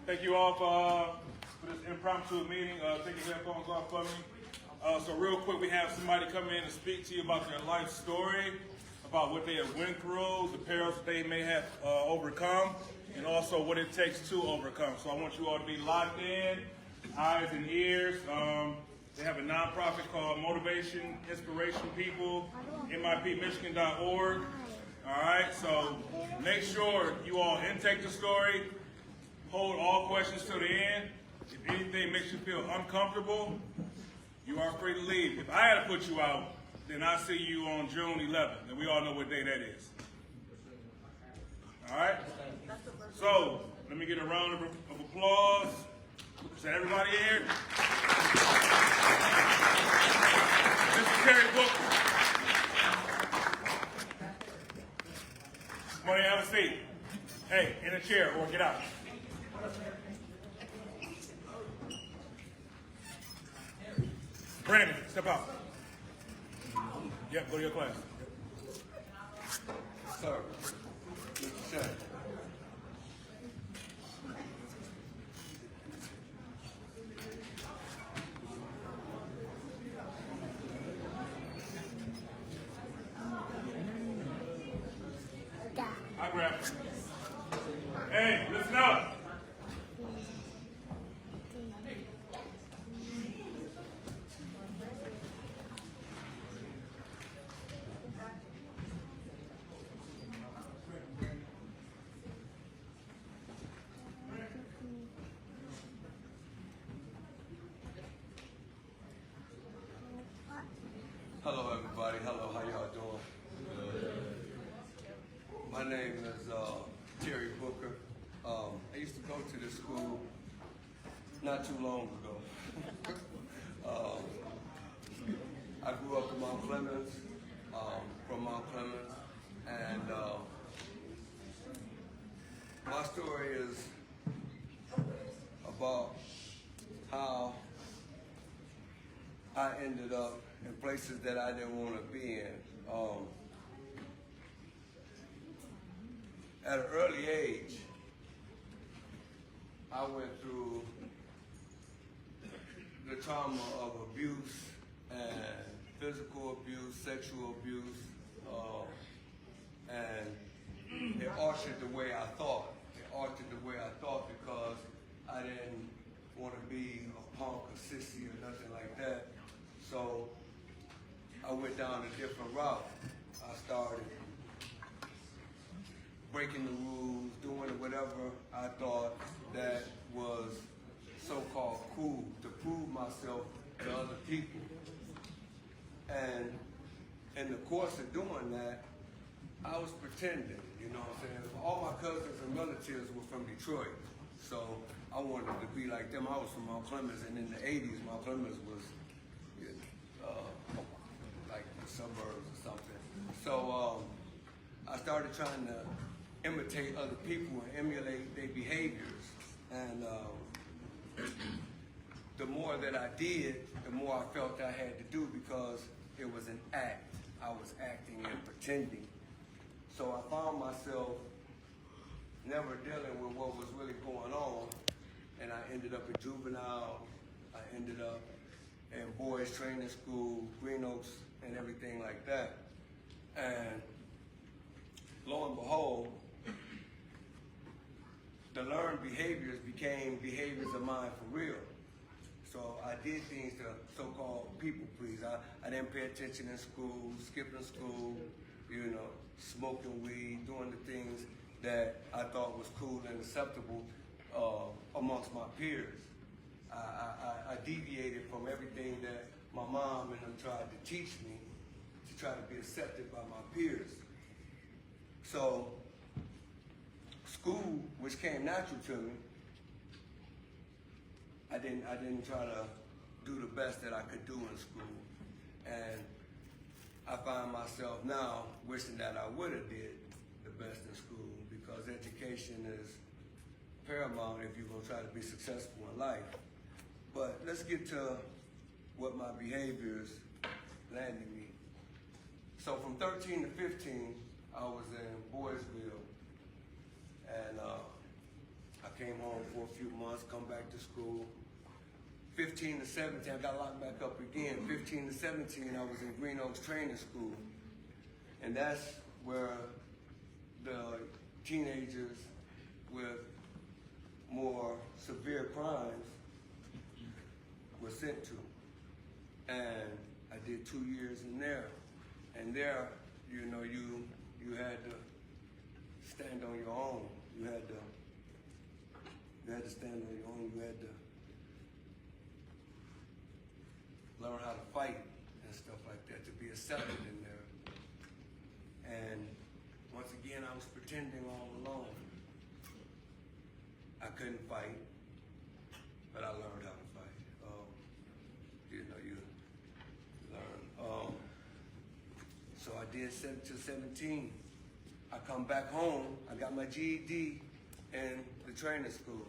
Thank you all for this impromptu meeting. Take your headphones off for me. So real quick, we have somebody come in and speak to you about their life story, about what they have went through, the perils that they may have overcome, and also what it takes to overcome. So I want you all to be locked in, eyes and ears. They have a nonprofit called Motivation Inspiration People, MIPMichigan.org. All right, so make sure you all intake the story, hold all questions to the end. If anything makes you feel uncomfortable, you are free to leave. If I had to put you out, then I'll see you on June 11th, and we all know what day that is. All right? So let me get a round of applause. Is everybody here? Mr. Terry Booker. Come on in, have a seat. Hey, in a chair or get out. Brandon, step out. Yep, go to your class. Sir, Mr. Shay. I grab it. Hey, listen up. Hello, everybody. Hello, how y'all doing? My name is Terry Booker. I used to go to this school not too long ago. I grew up in Mount Clemens, from Mount Clemens, and my story is about how I ended up in places that I didn't want to be in. At an early age, I went through the trauma of abuse and physical abuse, sexual abuse, and it altered the way I thought. It altered the way I thought because I didn't want to be a punk, a sissy, or nothing like that. So I went down a different route. I started breaking the rules, doing whatever I thought that was so-called cool to prove myself to other people. And in the course of doing that, I was pretending, you know what I'm saying? All my cousins and relatives were from Detroit, so I wanted to be like them. I was from Mount Clemens, and in the 80s, Mount Clemens was like the suburbs or something. So I started trying to imitate other people and emulate their behaviors. And the more that I did, the more I felt I had to do because it was an act. I was acting and pretending. So I found myself never dealing with what was really going on, and I ended up in juvenile. I ended up in boys training school, Green Oaks, and everything like that. And lo and behold, the learned behaviors became behaviors of mine for real. So I did things to so-called people please. I didn't pay attention in school, skipping school, you know, smoking weed, doing the things that I thought was cool and acceptable amongst my peers. I deviated from everything that my mom and them tried to teach me to try to be accepted by my peers. So school, which came natural to me, I didn't try to do the best that I could do in school. And I find myself now wishing that I would have did the best in school because education is paramount if you're gonna try to be successful in life. But let's get to what my behaviors landed me. So from 13 to 15, I was in Boysville, and I came home for a few months, come back to school. 15 to 17, I got locked back up again. 15 to 17, I was in Green Oaks Training School. And that's where the teenagers with more severe crimes were sent to. And I did 2 years in there. And there, you know, you had to stand on your own. You had to stand on your own. You had to learn how to fight and stuff like that to be accepted in there. And once again, I was pretending all along. I couldn't fight, but I learned how to fight. You know, you learn. So I did 7 to 17. I come back home. I got my GED in the training school,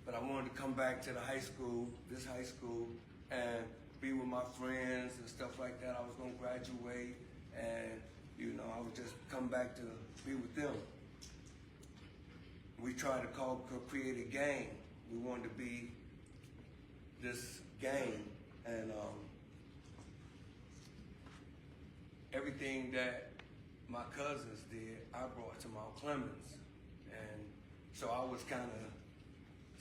but I wanted to come back to the high school, this high school, and be with my friends and stuff like that. I was gonna graduate, and you know, I would just come back to be with them. We tried to create a gang. We wanted to be this gang, and everything that my cousins did, I brought to Mount Clemens, and so I was kind of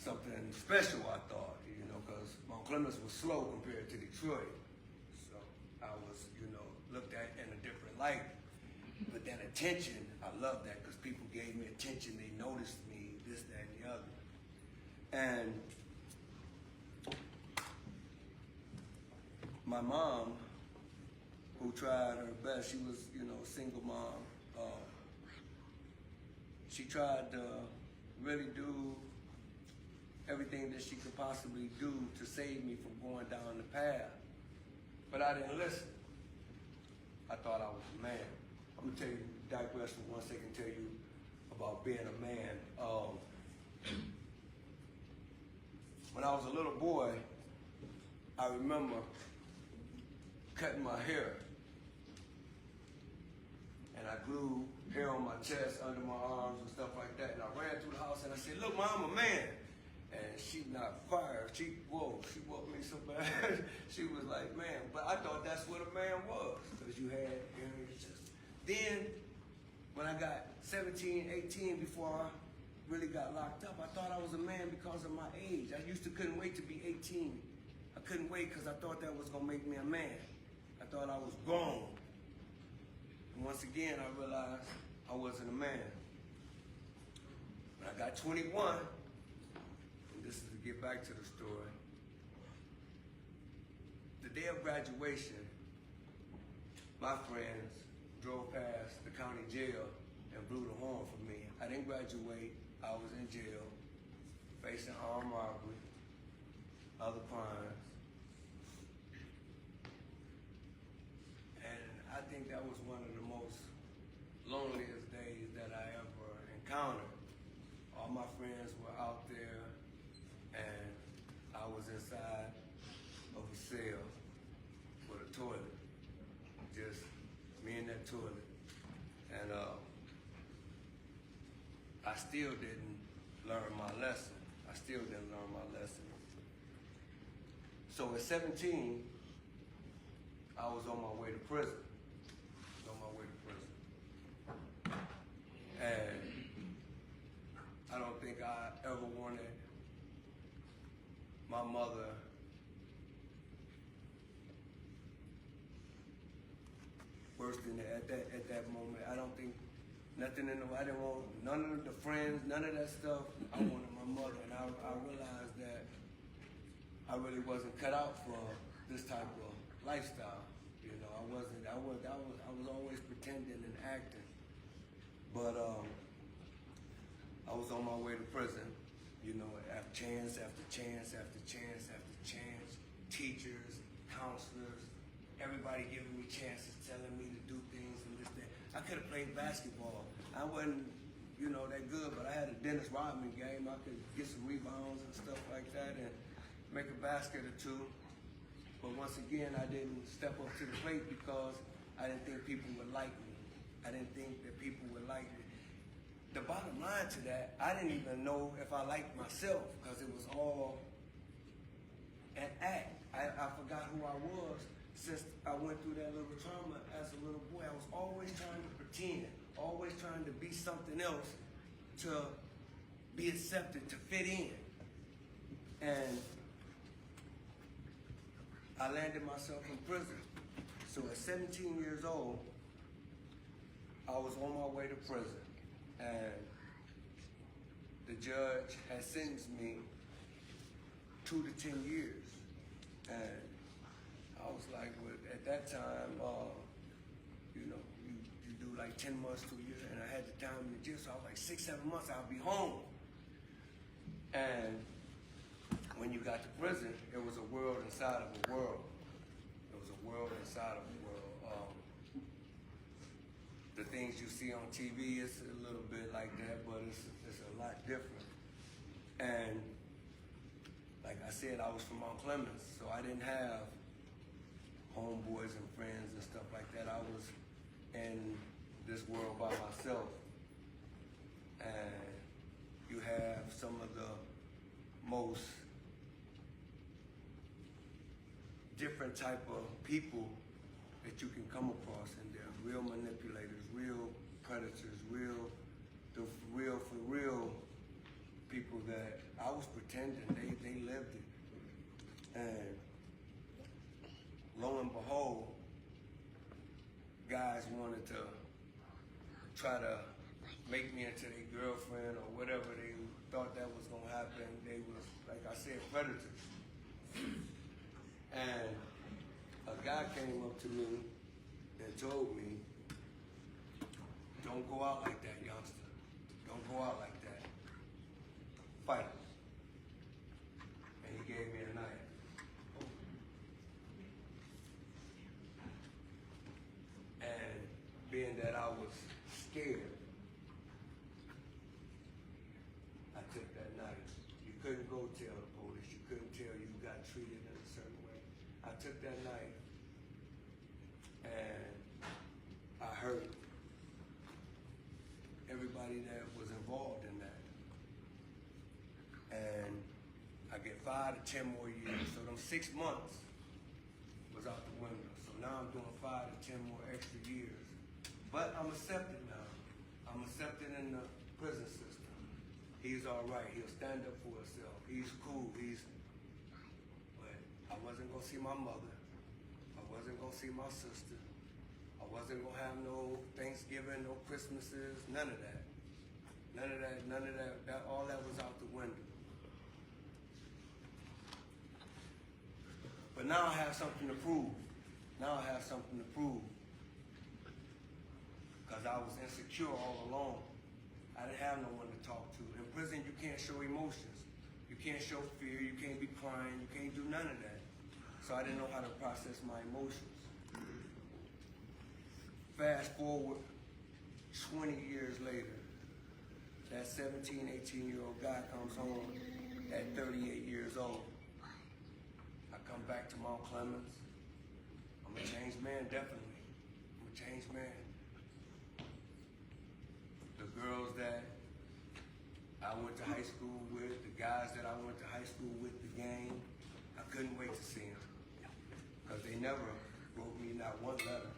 something special, I thought, you know, because Mount Clemens was slow compared to Detroit. So I was, you know, looked at in a different light. But that attention, I love that because people gave me attention. They noticed me, this, that, and the other. And my mom, who tried her best, she was, you know, a single mom. She tried to really do everything that she could possibly do to save me from going down the path. But I didn't listen. I thought I was a man. I'm gonna digress for 1 second, tell you about being a man. When I was a little boy, I remember cutting my hair. And I glued hair on my chest, under my arms and stuff like that. And I ran through the house and I said, look, Mom, I'm a man. And she not fired. She woke me so bad. She was like, man, but I thought that's what a man was. Because you had hair on your chest. Then, when I got 17, 18, before I really got locked up, I thought I was a man because of my age. I couldn't wait to be 18. I couldn't wait because I thought that was gonna make me a man. I thought I was grown. And once again, I realized I wasn't a man. When I got 21, and this is to get back to the story, the day of graduation, my friends drove past the county jail and blew the horn for me. I didn't graduate. I was in jail, facing armed robbery, other crimes. And I think that was one of the most loneliest days that I ever encountered. All my friends were out there, and I was inside of a cell with a toilet. Just me in that toilet. And I still didn't learn my lesson. So at 17, I was on my way to prison. And I don't think I ever wanted my mother worse than at that moment. I don't think nothing I didn't want none of the friends, none of that stuff. I wanted my mother, and I realized that I really wasn't cut out for this type of lifestyle. You know, I was always pretending and acting. But I was on my way to prison, you know, after chance after chance after chance after chance, teachers, counselors, everybody giving me chances, telling me to do things and this, that. I could have played basketball. I wasn't, you know, that good, but I had a Dennis Rodman game. I could get some rebounds and stuff like that and make a basket or two. But once again, I didn't step up to the plate because I didn't think people would like me. I didn't think that people would like me. the bottom line to that, I didn't even know if I liked myself because it was all an act. I forgot who I was since I went through that little trauma as a little boy. I was always trying to pretend, always trying to be something else to be accepted, to fit in. And I landed myself in prison. So at 17 years old, I was on my way to prison. And the judge had sentenced me 2 to 10 years. And I was like, well, at that time, you know, you do like 10 months to a year, and I had the time in the jail, so I was like 6, 7 months, I'll be home. And when you got to prison, it was a world inside of a world. It was a world inside of a world. The things you see on TV is a little bit like that, but it's a lot different. And like I said, I was from Mount Clemens, so I didn't have homeboys and friends and stuff like that. I was in this world by myself. And you have some of the most different type of people that you can come across in there. Real manipulators, real predators, real for real people that I was pretending they lived it. And lo and behold, guys wanted to try to make me into their girlfriend or whatever they thought that was gonna happen. They was, like I said, predators. And a guy came up to me and told me, don't go out like that, youngster. Don't go out like that. Fight. And he gave me a knife. And being that I was scared, I took that knife. You couldn't go tell the police. You couldn't tell you got treated in a certain way. I took that knife and I hurt everybody that was involved in that. And I get 5 to 10 more years. So them 6 months was out the window. So now I'm doing 5 to 10 more extra years. But I'm accepted now. I'm accepted in the prison system. He's all right. He'll stand up for himself. He's cool. But I wasn't gonna see my mother. I wasn't gonna see my sister. I wasn't gonna have no Thanksgiving, no Christmases, none of that. None of that, all that was out the window. But now I have something to prove. Now I have something to prove. Because I was insecure all along. I didn't have no one to talk to. In prison, you can't show emotions. You can't show fear. You can't be crying. You can't do none of that. So I didn't know how to process my emotions. Fast forward 20 years later, that 17, 18-year-old guy comes home at 38 years old. I come back to Mount Clemens. I'm a changed man, definitely. I'm a changed man. The girls that I went to high school with, the guys that I went to high school with, the gang, I couldn't wait to see them. Because they never wrote me not one letter.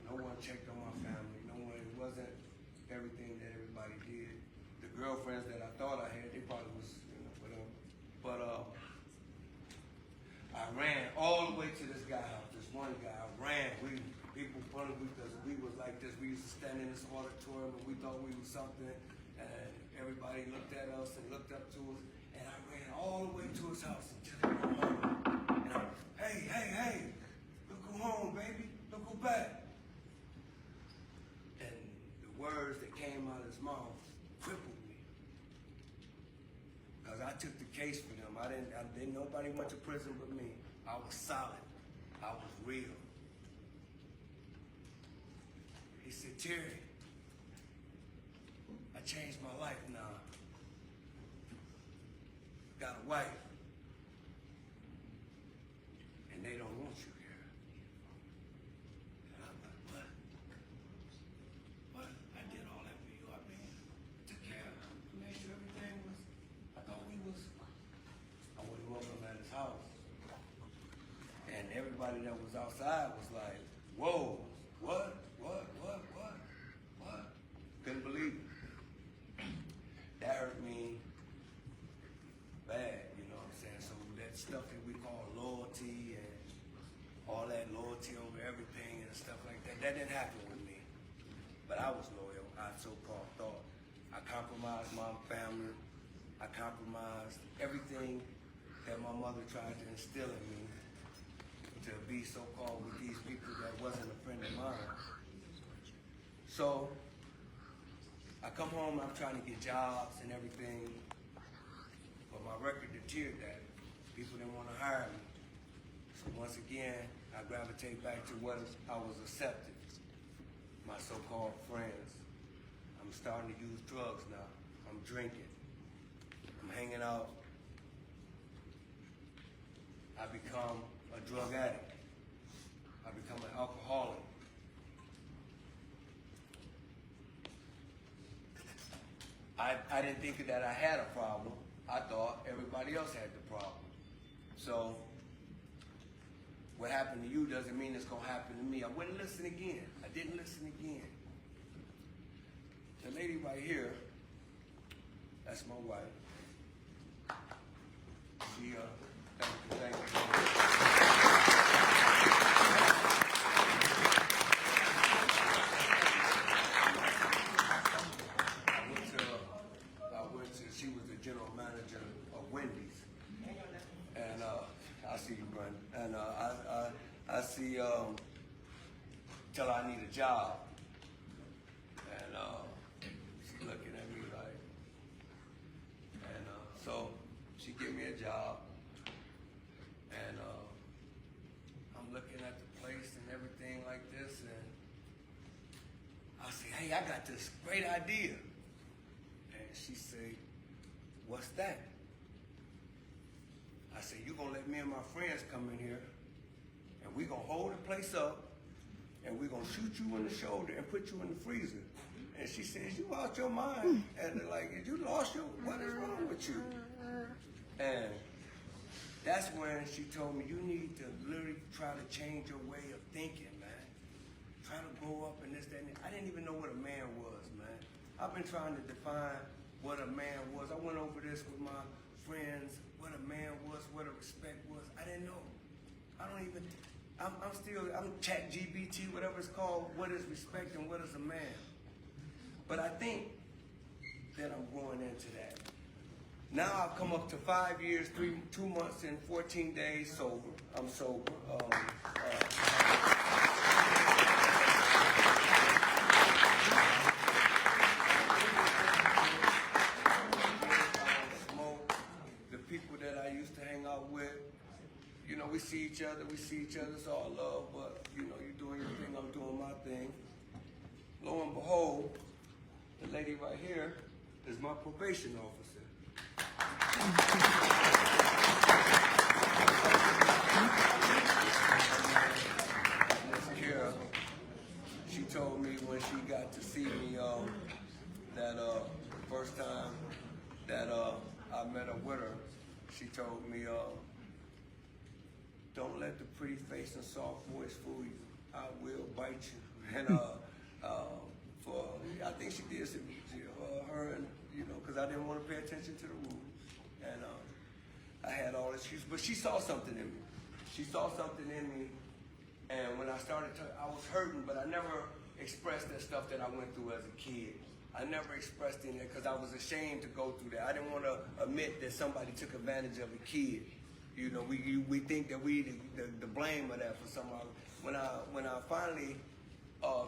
No one checked on my family. No one, it wasn't everything that everybody did. The girlfriends that I thought I had, they probably was, whatever. But I ran all the way to this guy's house, this one guy. I ran. People funny because we was like this. We used to stand in this auditorium and we thought we was something. And everybody looked at us and looked up to us. And I ran all the way to his house until he went home. And I was, hey, look who home, baby. Look who back. And the words that came out of his mouth crippled me. Because I took the case for them. I didn't nobody went to prison but me. I was solid. I was real. He said, Terry, I changed my life now. Got a wife. And they don't want you here. And I'm like, what? I did all that for you. I mean, took everybody that was outside was like, whoa, what? Couldn't believe it. That hurt me bad, you know what I'm saying? So that stuff that we call loyalty and all that loyalty over everything and stuff like that, that didn't happen with me. But I was loyal, I so-called thought. I compromised my family. I compromised everything that my mother tried to instill in me to be so-called with these people that wasn't a friend of mine. So I come home, I'm trying to get jobs and everything, but my record deterred that. People didn't want to hire me. So once again, I gravitate back to what I was accepted, my so-called friends. I'm starting to use drugs now. I'm drinking. I'm hanging out. I become a drug addict. I become an alcoholic. I didn't think that I had a problem. I thought everybody else had the problem. So what happened to you doesn't mean it's gonna happen to me. I wouldn't listen again. I didn't listen again. The lady right here, that's my wife. She, thank you. She was the general manager of Wendy's. And I see you, Brandon. And I see, tell her I need a job. And she's looking at me like, and so she gave me a job. And I'm looking at the place and everything like this. And I say, hey, I got this great idea. And she say, what's that? I said, you gonna let me and my friends come in here and we gonna hold the place up and we gonna shoot you in the shoulder and put you in the freezer. And she says, you out your mind. And they're like, you lost your, what is wrong with you? And that's when she told me, you need to literally try to change your way of thinking, man. Try to grow up and this, that, and that. I didn't even know what a man was, man. I've been trying to define what a man was. I went over this with my friends, what a man was, what a respect was. I didn't know. I'm chat GBT, whatever it's called, what is respect and what is a man. But I think that I'm growing into that. Now I've come up to 5 years, 2 months and 14 days sober. I'm sober. You know, we see each other, it's all love, but, you know, you're doing your thing, I'm doing my thing. Lo and behold, the lady right here is my probation officer. Miss Kara, she told me when she got to see me that first time that I met her with her, she told me, don't let the pretty face and soft voice fool you. I will bite you. And I think she did some her and, you know, because I didn't want to pay attention to the rules. And I had all excuses, but she saw something in me. She saw something in me, and when I started to, I was hurting, but I never expressed that stuff that I went through as a kid. I never expressed it because I was ashamed to go through that. I didn't want to admit that somebody took advantage of a kid. You know, we think that we the blame of that for somebody. When I finally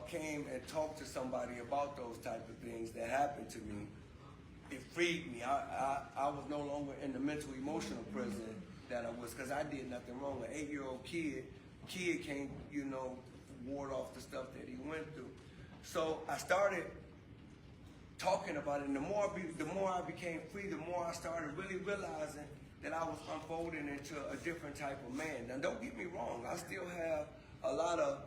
came and talked to somebody about those type of things that happened to me, it freed me. I was no longer in the mental emotional prison that I was, because I did nothing wrong. An 8-year-old kid can't, you know, ward off the stuff that he went through. So I started talking about it, and the more I became free, the more I started really realizing that I was unfolding into a different type of man. Now, don't get me wrong, I still have a lot of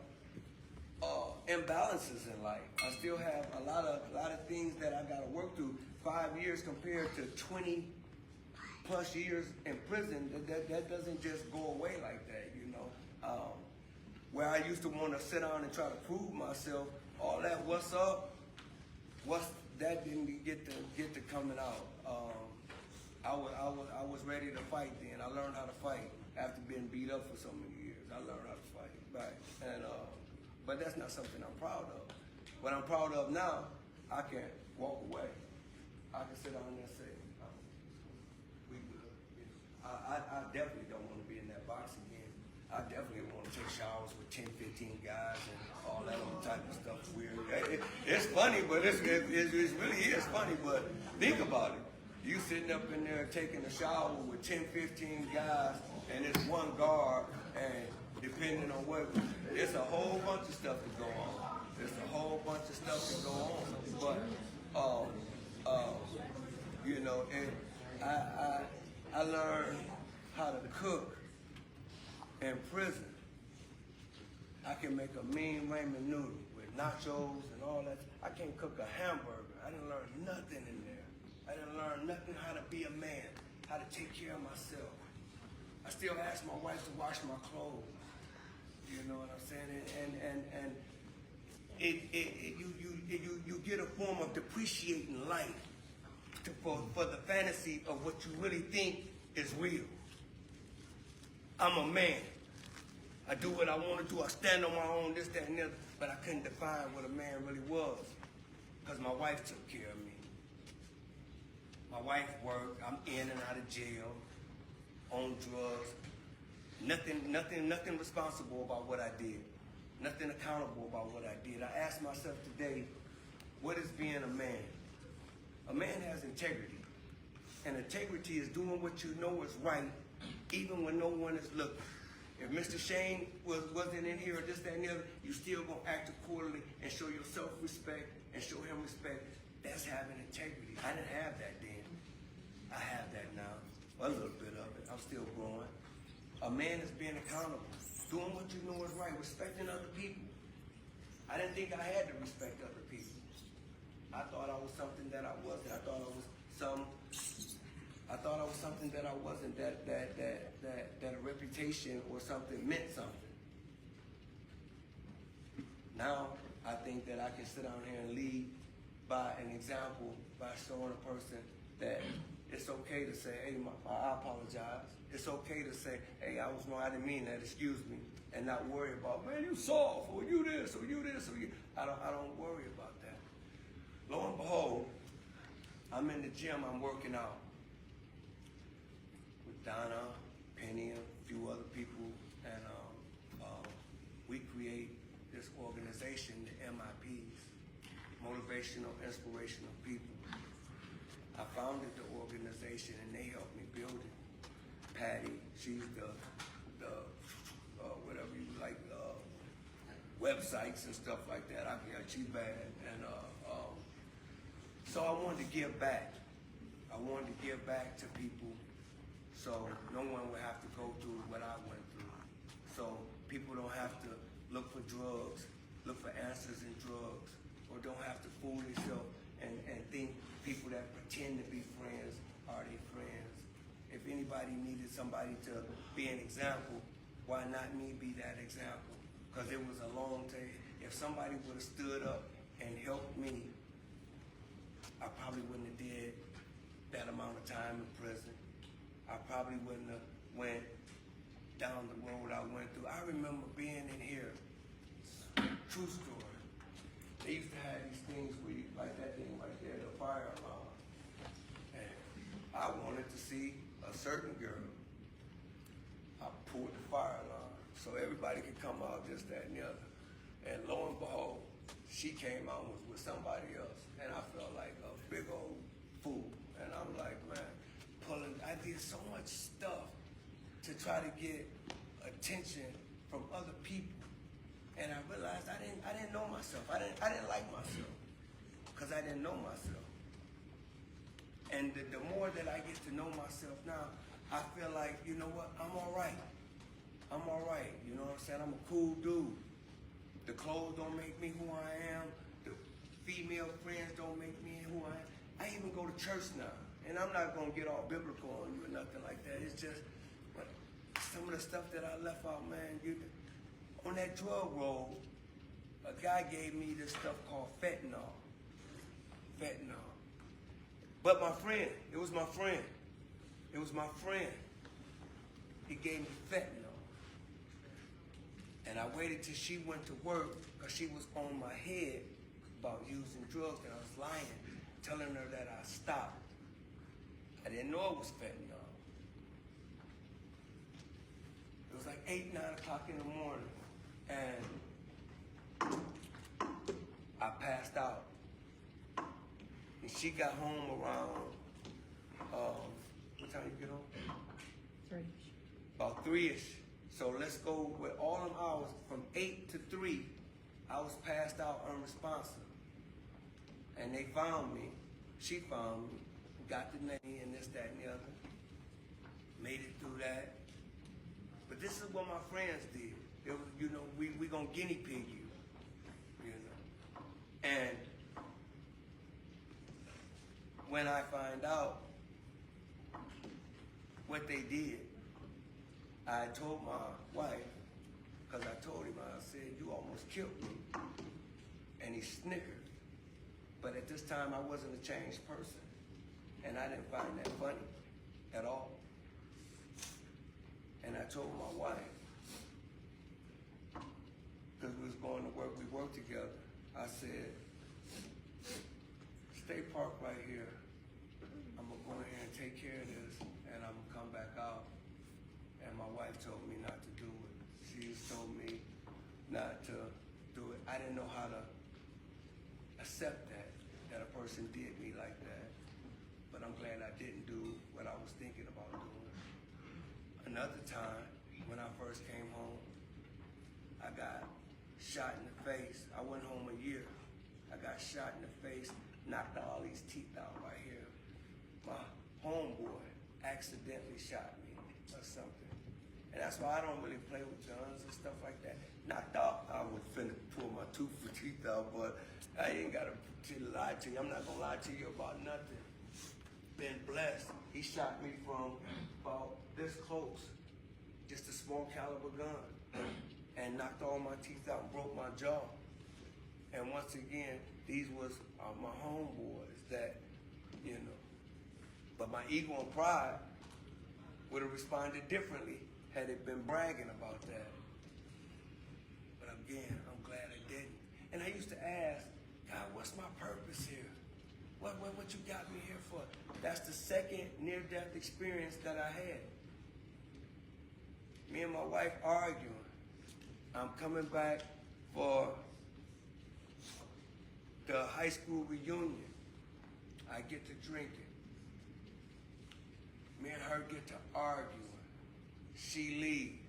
imbalances in life. I still have a lot of things that I got to work through. 5 years compared to 20 plus years in prison, that doesn't just go away like that, you know. where I used to want to sit down and try to prove myself, all that what's up, that didn't get to coming out. I was ready to fight then. I learned how to fight after being beat up for so many years. I learned how to fight, right? And but that's not something I'm proud of. What I'm proud of now, I can walk away. I can sit down there and say, we good. I definitely don't want to be in that box again. I definitely want to take showers with 10, 15 guys and all that other type of stuff. Weird. It's funny, but it really is funny. But think about it. You sitting up in there taking a shower with 10, 15 guys, and it's one guard, and depending on what, it's a whole bunch of stuff to go on. There's a whole bunch of stuff to go on. But, you know, and I learned how to cook in prison. I can make a mean ramen noodle with nachos and all that. I can't cook a hamburger. I didn't learn nothing in there. I didn't learn nothing how to be a man, how to take care of myself. I still ask my wife to wash my clothes. You know what I'm saying? And you get a form of depreciating life for the fantasy of what you really think is real. I'm a man. I do what I want to do. I stand on my own, this, that, and the other. But I couldn't define what a man really was because my wife took care of me. My wife worked. I'm in and out of jail, on drugs. Nothing responsible about what I did. Nothing accountable about what I did. I asked myself today, what is being a man? A man has integrity. And integrity is doing what you know is right, even when no one is looking. If Mr. Shane wasn't in here or this, that, and the other, you still gonna act accordingly and show your self-respect and show him respect. That's having integrity. I didn't have that then. I have that now. A little bit of it. I'm still growing. A man is being accountable, doing what you know is right, respecting other people. I didn't think I had to respect other people. I thought I was something that I wasn't. I thought I was something that I wasn't. That a reputation or something meant something. Now I think that I can sit down here and lead by an example, by showing a person that it's okay to say, hey, I apologize. It's okay to say, hey, I was wrong, I didn't mean that, excuse me, and not worry about, man, you soft, or you this, or you this, or you. I don't worry about that. Lo and behold, I'm in the gym, I'm working out with Donna, Penny, and a few other people, and we create this organization, the MIPs, Motivational, Inspirational People. I founded the organization and they helped me build it. Patty, she's the whatever you like, websites and stuff like that. She's bad. And so I wanted to give back. I wanted to give back to people so no one would have to go through what I went through. So people don't have to look for drugs, look for answers in drugs, or don't have to fool themselves and think people that pretend to be friends are they friends. If anybody needed somebody to be an example, why not me be that example? Because it was a long time. If somebody would have stood up and helped me, I probably wouldn't have did that amount of time in prison. I probably wouldn't have went down the road I went through. I remember being in here, true story. They used to have these things where you, like that thing right there, the fire alarm. And I wanted to see a certain girl. I pulled the fire alarm so everybody could come out, just that and the other. And lo and behold, she came out with somebody else. And I felt like a big old fool. And I'm like, man, I did so much stuff to try to get attention from other people. And I realized I didn't know myself. I didn't like myself because I didn't know myself. And the more that I get to know myself now, I feel like, you know what, I'm all right. I'm all right. You know what I'm saying? I'm a cool dude. The clothes don't make me who I am. The female friends don't make me who I am. I even go to church now. And I'm not going to get all biblical on you or nothing like that. It's just, some of the stuff that I left out, man, on that drug roll, a guy gave me this stuff called fentanyl. Fentanyl. But my friend, it was my friend. It was my friend. He gave me fentanyl. And I waited till she went to work because she was on my head about using drugs, and I was lying, telling her that I stopped. I didn't know it was fentanyl. It was like 8, 9 o'clock in the morning, and I passed out. And she got home around, what time you get home? 3-ish. About 3-ish. So let's go with all them hours, from 8 to 3, I was passed out unresponsive. And they found me, she found me, got the name and this, that, and the other. Made it through that. But this is what my friends did. It was, you know, we gonna guinea pig you know. And when I find out what they did, I told my wife, because I told him, I said, you almost killed me. And he snickered. But at this time, I wasn't a changed person. And I didn't find that funny at all. And I told my wife, because we was going to work, we worked together, I said, stay parked right here. I'm gonna go in here and take care of this, and I'm gonna come back out. And my wife told me not to do it. She just told me not to do it. I didn't know how to accept that a person did me like that. But I'm glad I didn't do what I was thinking about doing. Another time, when I first came home, I got shot in the face. I went home a year. I got shot in the face, knocked all these teeth out right here. My homeboy accidentally shot me or something. And that's why I don't really play with guns and stuff like that. Knocked out, I was finna pull my tooth for teeth out, but I ain't gotta lie to you. I'm not gonna lie to you about nothing. Been blessed. He shot me from about this close, just a small caliber gun, and knocked all my teeth out and broke my jaw. And once again, these was my homeboys that, you know, but my ego and pride would have responded differently had it been bragging about that. But again, I'm glad I didn't. And I used to ask, God, what's my purpose here? What you got me here for? That's the second near-death experience that I had. Me and my wife arguing. I'm coming back for the high school reunion. I get to drinking. Me and her get to arguing. She leaves.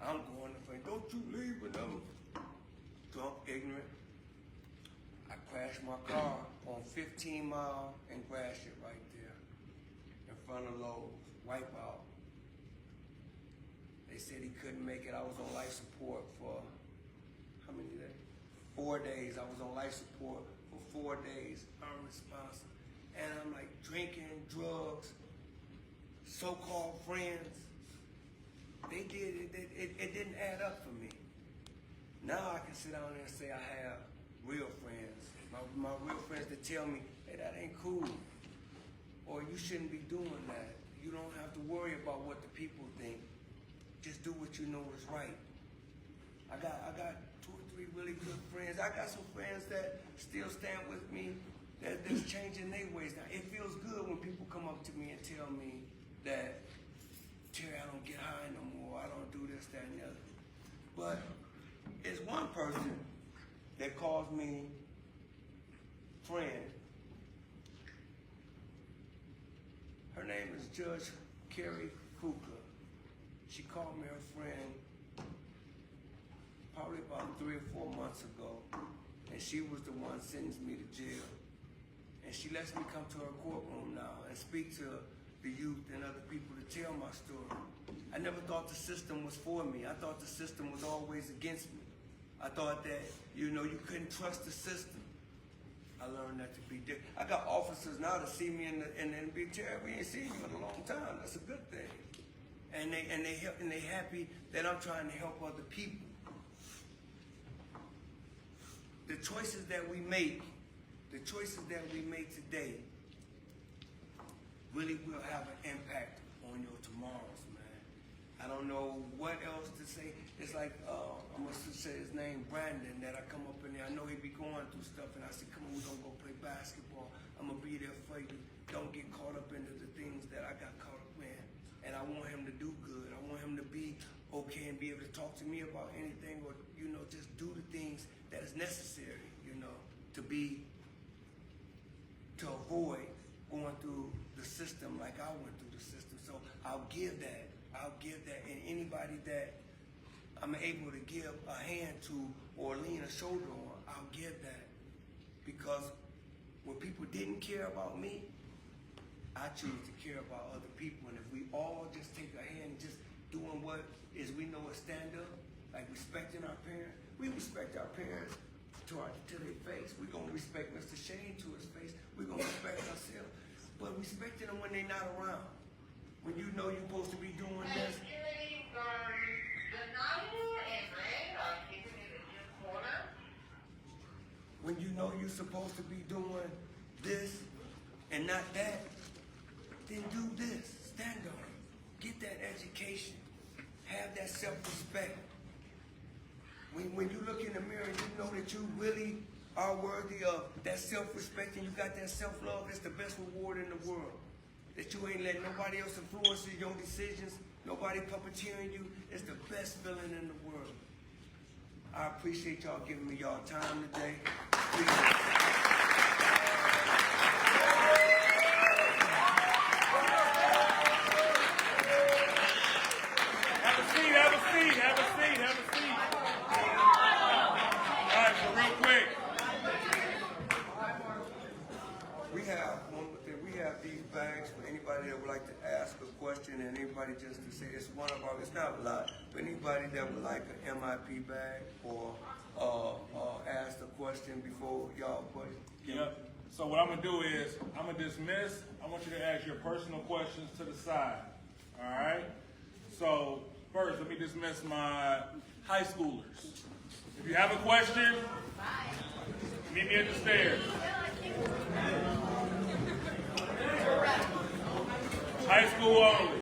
I'm going to say, don't you leave with them. Drunk, ignorant. I crashed my car on 15 Mile and crashed it right there in front of Lowe's. Wipe out. They said he couldn't make it. I was on life support for how many days? 4 days. I was on life support for 4 days, unresponsive. And I'm like drinking, drugs, so-called friends. They did it didn't add up for me. Now I can sit down there and say I have real friends. My real friends that tell me, hey, that ain't cool. Or you shouldn't be doing that. You don't have to worry about what the people think. Just do what you know is right. I got 2 or 3 really good friends. I got some friends that still stand with me, that's changing their ways. Now, it feels good when people come up to me and tell me that, Terry, I don't get high no more. I don't do this, that, and the other. But it's one person that calls me friend. Her name is Judge Carrie Kuka. She called me her friend probably about 3 or 4 months ago, and she was the one sentenced me to jail. And she lets me come to her courtroom now and speak to the youth and other people to tell my story. I never thought the system was for me. I thought the system was always against me. I thought that, you know, you couldn't trust the system. I learned that to be different. I got officers now to see me in the big chair. We ain't seen you in a long time. That's a good thing. and they happy that I'm trying to help other people. The choices that we make today really will have an impact on your tomorrows, man. I don't know what else to say. It's like, I'm gonna say his name, Brandon, that I come up in there. I know he be going through stuff, and I said, come on, we're gonna go play basketball. I'm gonna be there for you. Don't get caught up into the things that I got caught up in. And I want him to do good. I want him to be okay and be able to talk to me about anything, or, you know, just do the things that is necessary, you know, to avoid going through the system like I went through the system. So I'll give that. And anybody that I'm able to give a hand to or lean a shoulder on, I'll give that. Because when people didn't care about me, I choose to care about other people. And if we all just take a hand and just doing what is we know is stand up, like respecting our parents, we respect our parents to their face. We're going to respect Mr. Shane to his face. We're going to respect ourselves. But respecting them when they're not around. When you know you're supposed to be doing this. When you know you're supposed to be doing this and not that, then do this. Stand on it. Get that education. Have that self-respect. When you look in the mirror and you know that you really are worthy of that self-respect and you got that self-love, it's the best reward in the world. That you ain't letting nobody else influence your decisions, nobody puppeteering you. It's the best feeling in the world. I appreciate y'all giving me y'all time today. Have a seat. All right, so real quick. We have these bags for anybody that would like to ask a question, and anybody just to say it's not a lot, but anybody that would like an MIP bag or ask a question before y'all put it. Yep. So what I'm gonna do is I'm gonna dismiss. I want you to ask your personal questions to the side. All right. So first, let me dismiss my high schoolers. If you have a question, meet me at the stairs. High school only.